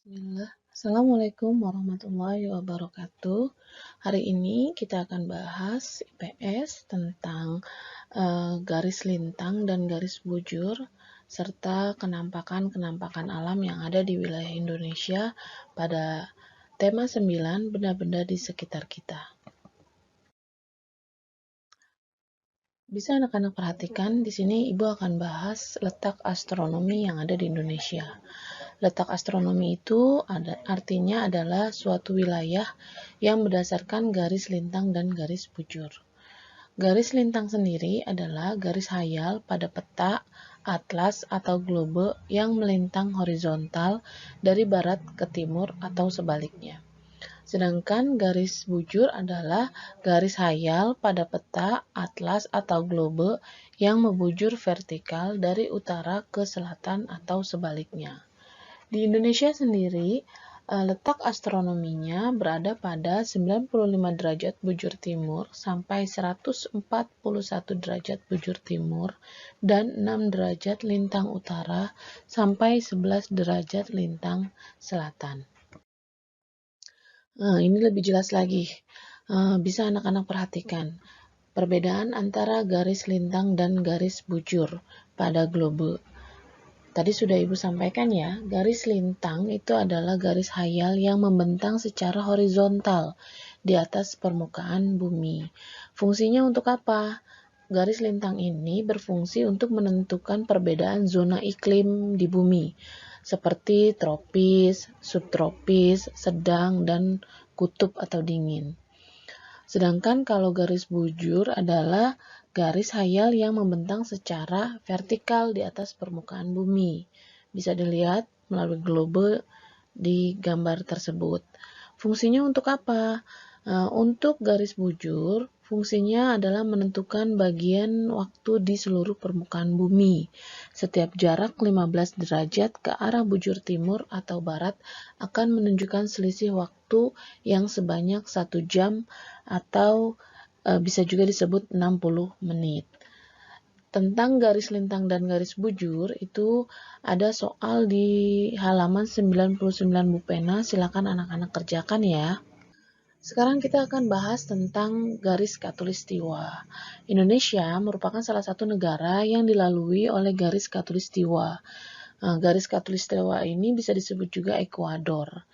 Bismillah. Assalamualaikum warahmatullahi wabarakatuh. Hari ini kita akan bahas IPS tentang garis lintang dan garis bujur serta kenampakan-kenampakan alam yang ada di wilayah Indonesia pada tema 9 benda-benda di sekitar kita. Bisa anak-anak perhatikan, di sini Ibu akan bahas letak astronomi yang ada di Indonesia. Letak astronomi itu artinya adalah suatu wilayah yang berdasarkan garis lintang dan garis bujur. Garis lintang sendiri adalah garis hayal pada peta, atlas, atau globe yang melintang horizontal dari barat ke timur atau sebaliknya. Sedangkan garis bujur adalah garis hayal pada peta, atlas, atau globe yang membujur vertikal dari utara ke selatan atau sebaliknya. Di Indonesia sendiri, letak astronominya berada pada 95 derajat bujur timur sampai 141 derajat bujur timur dan 6 derajat lintang utara sampai 11 derajat lintang selatan. Ini lebih jelas lagi. Bisa anak-anak perhatikan perbedaan antara garis lintang dan garis bujur pada globe. Tadi sudah Ibu sampaikan ya, garis lintang itu adalah garis hayal yang membentang secara horizontal di atas permukaan bumi. Fungsinya untuk apa? Garis lintang ini berfungsi untuk menentukan perbedaan zona iklim di bumi, seperti tropis, subtropis, sedang, dan kutub atau dingin. Sedangkan kalau garis bujur adalah garis hayal yang membentang secara vertikal di atas permukaan bumi. Bisa dilihat melalui globe di gambar tersebut. Fungsinya untuk apa? Untuk garis bujur, fungsinya adalah menentukan bagian waktu di seluruh permukaan bumi. Setiap jarak 15 derajat ke arah bujur timur atau barat akan menunjukkan selisih waktu yang sebanyak 1 jam atau bisa juga disebut 60 menit. Tentang garis lintang dan garis bujur itu ada soal di halaman 99 Bu Pena, silakan anak-anak kerjakan ya. Sekarang kita akan bahas tentang garis khatulistiwa. Indonesia merupakan salah satu negara yang dilalui oleh garis khatulistiwa. Garis khatulistiwa ini bisa disebut juga ekuador.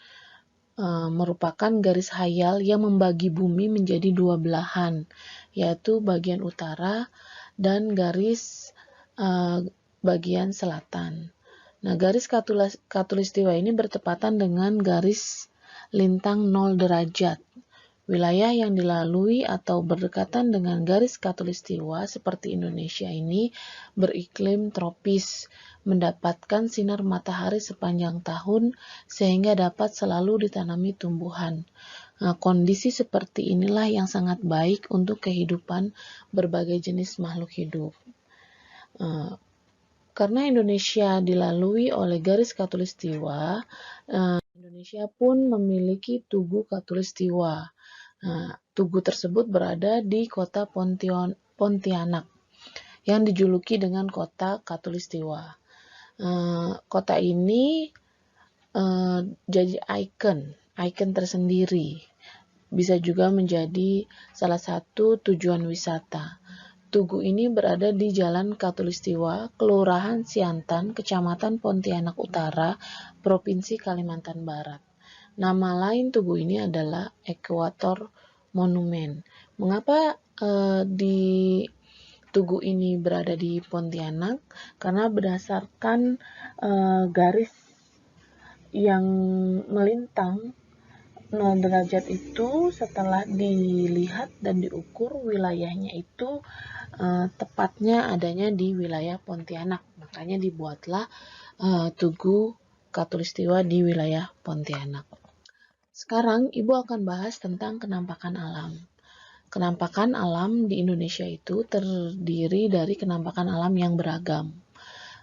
Merupakan garis hayal yang membagi bumi menjadi dua belahan, yaitu bagian utara dan garis bagian selatan. Nah, garis khatulistiwa ini bertepatan dengan garis lintang 0 derajat. Wilayah yang dilalui atau berdekatan dengan garis khatulistiwa seperti Indonesia ini beriklim tropis, mendapatkan sinar matahari sepanjang tahun sehingga dapat selalu ditanami tumbuhan. Kondisi seperti inilah yang sangat baik untuk kehidupan berbagai jenis makhluk hidup. Karena Indonesia dilalui oleh garis khatulistiwa, Indonesia pun memiliki tugu khatulistiwa. Tugu tersebut berada di kota Pontianak yang dijuluki dengan kota khatulistiwa. Kota ini jadi ikon tersendiri. Bisa juga menjadi salah satu tujuan wisata. Tugu ini berada di Jalan Khatulistiwa, Kelurahan Siantan, Kecamatan Pontianak Utara, Provinsi Kalimantan Barat. Nama lain tugu ini adalah Ekuator Monumen. Mengapa di tugu ini berada di Pontianak? Karena berdasarkan garis yang melintang 0 derajat itu, setelah dilihat dan diukur wilayahnya itu tepatnya adanya di wilayah Pontianak. Makanya dibuatlah tugu khatulistiwa di wilayah Pontianak. Sekarang Ibu akan bahas tentang kenampakan alam. Kenampakan alam di Indonesia itu terdiri dari kenampakan alam yang beragam.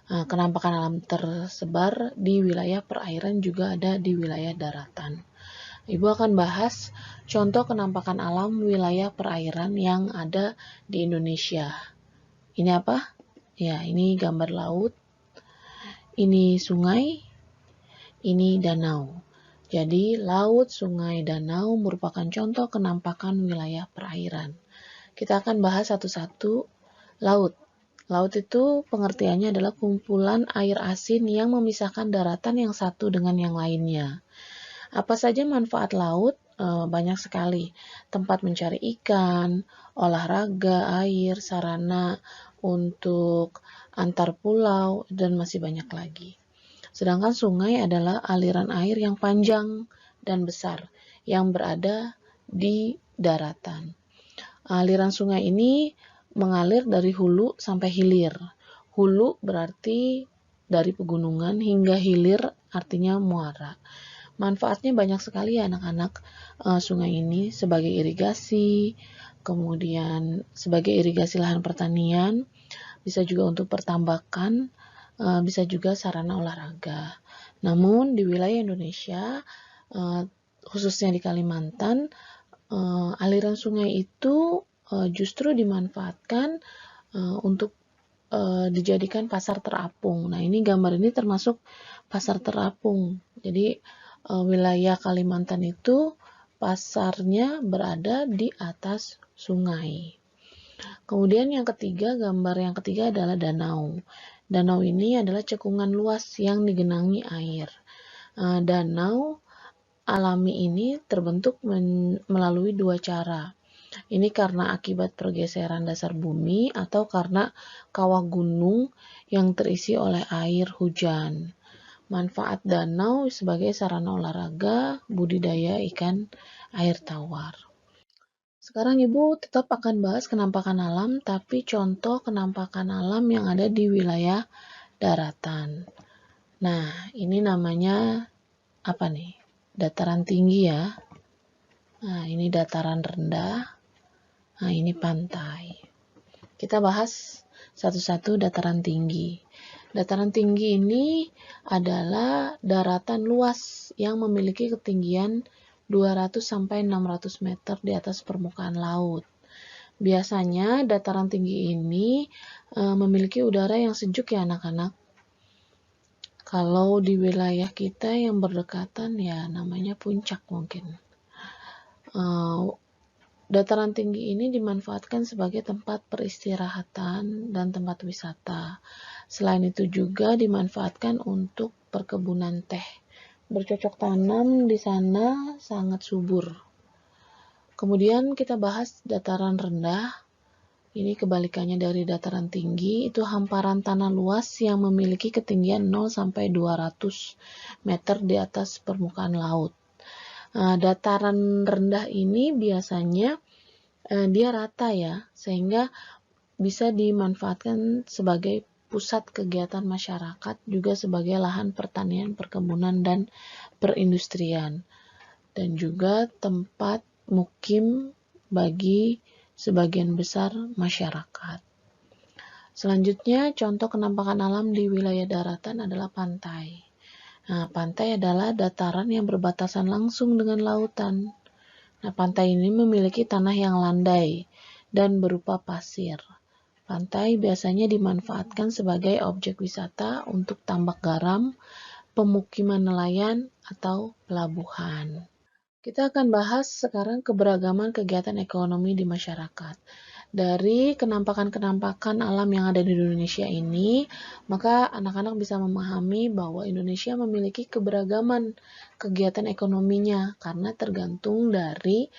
Kenampakan alam tersebar di wilayah perairan juga ada di wilayah daratan. Ibu akan bahas contoh kenampakan alam wilayah perairan yang ada di Indonesia. Ini apa? Ya, ini gambar laut. Ini sungai, ini danau. Jadi, laut, sungai, danau merupakan contoh kenampakan wilayah perairan. Kita akan bahas satu-satu. Laut. Laut itu pengertiannya adalah kumpulan air asin yang memisahkan daratan yang satu dengan yang lainnya. Apa saja manfaat laut? Banyak sekali. Tempat mencari ikan, olahraga, air, sarana untuk antar pulau, dan masih banyak lagi. Sedangkan sungai adalah aliran air yang panjang dan besar yang berada di daratan. Aliran sungai ini mengalir dari hulu sampai hilir. Hulu berarti dari pegunungan hingga hilir artinya muara. Manfaatnya banyak sekali ya anak-anak. Sungai ini sebagai irigasi, kemudian sebagai irigasi lahan pertanian, bisa juga untuk pertambakan, bisa juga sarana olahraga. Namun di wilayah Indonesia, khususnya di Kalimantan, aliran sungai itu justru dimanfaatkan untuk dijadikan pasar terapung. Nah, ini gambar ini termasuk pasar terapung. Jadi wilayah Kalimantan itu pasarnya berada di atas sungai. Kemudian gambar yang ketiga adalah danau. Danau ini adalah cekungan luas yang digenangi air. Danau alami ini terbentuk melalui dua cara. Ini karena akibat pergeseran dasar bumi atau karena kawah gunung yang terisi oleh air hujan. Manfaat danau sebagai sarana olahraga, budidaya ikan air tawar. Sekarang Ibu tetap akan bahas kenampakan alam, tapi contoh kenampakan alam yang ada di wilayah daratan. Nah, ini namanya apa nih? Dataran tinggi ya. Nah, ini dataran rendah. Nah, ini pantai. Kita bahas satu-satu dataran tinggi. Dataran tinggi ini adalah daratan luas yang memiliki ketinggian 200 sampai 600 meter di atas permukaan laut. Biasanya dataran tinggi ini memiliki udara yang sejuk ya anak-anak. Kalau di wilayah kita yang berdekatan ya namanya puncak mungkin. Dataran tinggi ini dimanfaatkan sebagai tempat peristirahatan dan tempat wisata. Selain itu juga dimanfaatkan untuk perkebunan teh. Bercocok tanam di sana sangat subur. Kemudian kita bahas dataran rendah. Ini kebalikannya dari dataran tinggi, itu hamparan tanah luas yang memiliki ketinggian 0 sampai 200 meter di atas permukaan laut. Dataran rendah ini biasanya dia rata ya, sehingga bisa dimanfaatkan sebagai pusat kegiatan masyarakat, juga sebagai lahan pertanian, perkebunan, dan perindustrian, dan juga tempat mukim bagi sebagian besar masyarakat. Selanjutnya, contoh kenampakan alam di wilayah daratan adalah pantai. Nah, pantai adalah dataran yang berbatasan langsung dengan lautan. Nah, pantai ini memiliki tanah yang landai dan berupa pasir. Pantai biasanya dimanfaatkan sebagai objek wisata untuk tambak garam, pemukiman nelayan, atau pelabuhan. Kita akan bahas sekarang keberagaman kegiatan ekonomi di masyarakat. Dari kenampakan-kenampakan alam yang ada di Indonesia ini, maka anak-anak bisa memahami bahwa Indonesia memiliki keberagaman kegiatan ekonominya karena tergantung dari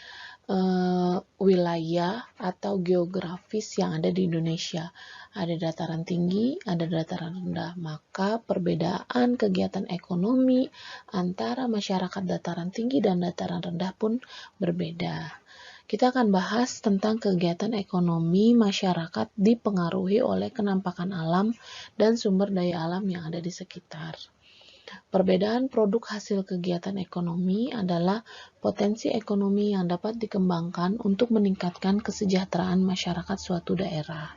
wilayah atau geografis yang ada di Indonesia. Ada dataran tinggi, ada dataran rendah. Maka perbedaan kegiatan ekonomi antara masyarakat dataran tinggi dan dataran rendah pun berbeda. Kita akan bahas tentang kegiatan ekonomi masyarakat dipengaruhi oleh kenampakan alam dan sumber daya alam yang ada di sekitar. Perbedaan produk hasil kegiatan ekonomi adalah potensi ekonomi yang dapat dikembangkan untuk meningkatkan kesejahteraan masyarakat suatu daerah.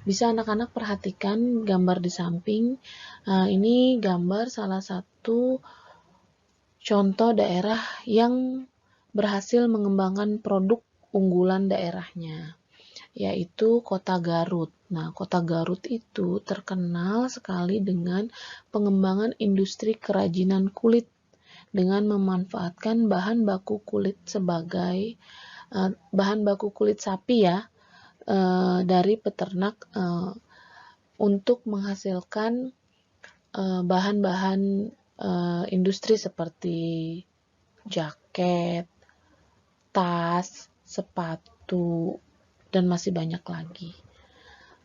Bisa anak-anak perhatikan gambar di samping. Ini gambar salah satu contoh daerah yang berhasil mengembangkan produk unggulan daerahnya. yaitu Kota Garut. Nah, Kota Garut itu terkenal sekali dengan pengembangan industri kerajinan kulit dengan memanfaatkan bahan baku kulit sebagai bahan baku kulit sapi ya, dari peternak untuk menghasilkan bahan-bahan industri seperti jaket, tas, sepatu, dan masih banyak lagi.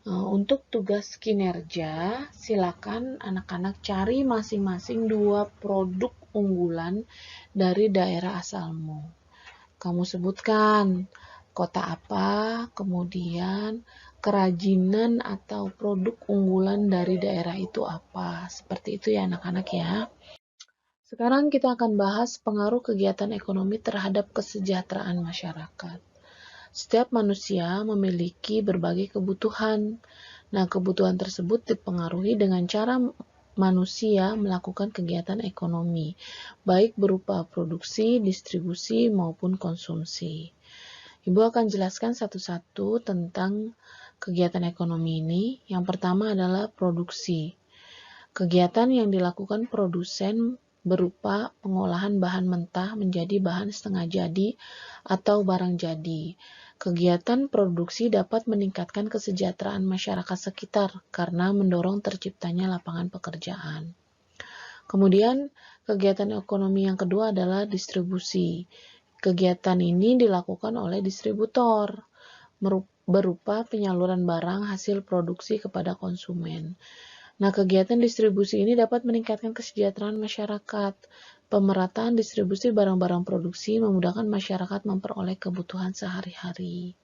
Untuk tugas kinerja, silakan anak-anak cari masing-masing 2 produk unggulan dari daerah asalmu. Kamu sebutkan kota apa, kemudian kerajinan atau produk unggulan dari daerah itu apa. Seperti itu ya anak-anak ya. Sekarang kita akan bahas pengaruh kegiatan ekonomi terhadap kesejahteraan masyarakat. Setiap manusia memiliki berbagai kebutuhan. Nah, kebutuhan tersebut dipengaruhi dengan cara manusia melakukan kegiatan ekonomi, baik berupa produksi, distribusi, maupun konsumsi. Ibu akan jelaskan satu-satu tentang kegiatan ekonomi ini. Yang pertama adalah produksi. Kegiatan yang dilakukan produsen berupa pengolahan bahan mentah menjadi bahan setengah jadi atau barang jadi. Kegiatan produksi dapat meningkatkan kesejahteraan masyarakat sekitar karena mendorong terciptanya lapangan pekerjaan. Kemudian, kegiatan ekonomi yang kedua adalah distribusi. Kegiatan ini dilakukan oleh distributor, berupa penyaluran barang hasil produksi kepada konsumen. Nah, kegiatan distribusi ini dapat meningkatkan kesejahteraan masyarakat. Pemerataan distribusi barang-barang produksi memudahkan masyarakat memperoleh kebutuhan sehari-hari.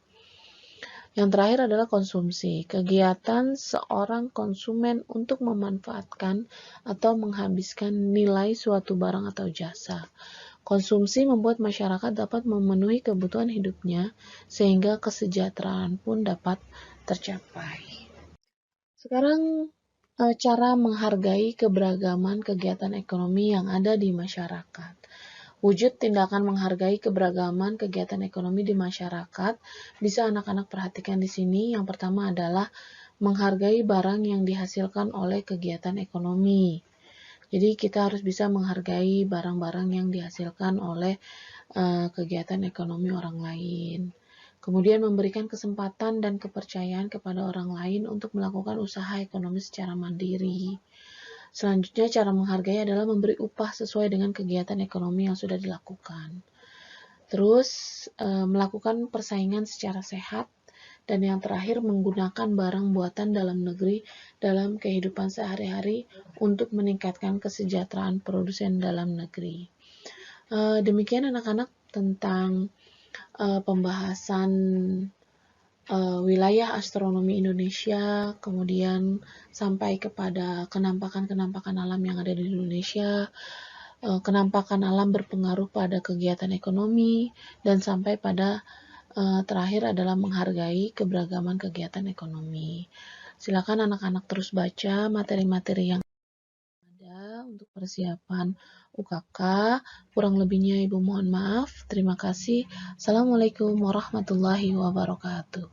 Yang terakhir adalah konsumsi. Kegiatan seorang konsumen untuk memanfaatkan atau menghabiskan nilai suatu barang atau jasa. Konsumsi membuat masyarakat dapat memenuhi kebutuhan hidupnya sehingga kesejahteraan pun dapat tercapai. Sekarang cara menghargai keberagaman kegiatan ekonomi yang ada di masyarakat. Wujud tindakan menghargai keberagaman kegiatan ekonomi di masyarakat bisa anak-anak perhatikan di sini. Yang pertama adalah menghargai barang yang dihasilkan oleh kegiatan ekonomi. Jadi kita harus bisa menghargai barang-barang yang dihasilkan oleh kegiatan ekonomi orang lain. Kemudian memberikan kesempatan dan kepercayaan kepada orang lain untuk melakukan usaha ekonomi secara mandiri. Selanjutnya, cara menghargai adalah memberi upah sesuai dengan kegiatan ekonomi yang sudah dilakukan. Terus, melakukan persaingan secara sehat. Dan yang terakhir, menggunakan barang buatan dalam negeri dalam kehidupan sehari-hari untuk meningkatkan kesejahteraan produsen dalam negeri. Demikian anak-anak tentang pembahasan wilayah astronomi Indonesia, kemudian sampai kepada kenampakan-kenampakan alam yang ada di Indonesia, kenampakan alam berpengaruh pada kegiatan ekonomi, dan sampai pada terakhir adalah menghargai keberagaman kegiatan ekonomi. Silakan anak-anak terus baca materi-materi yang ada untuk persiapan UKK. Kurang lebihnya Ibu mohon maaf. Terima kasih. Assalamualaikum warahmatullahi wabarakatuh.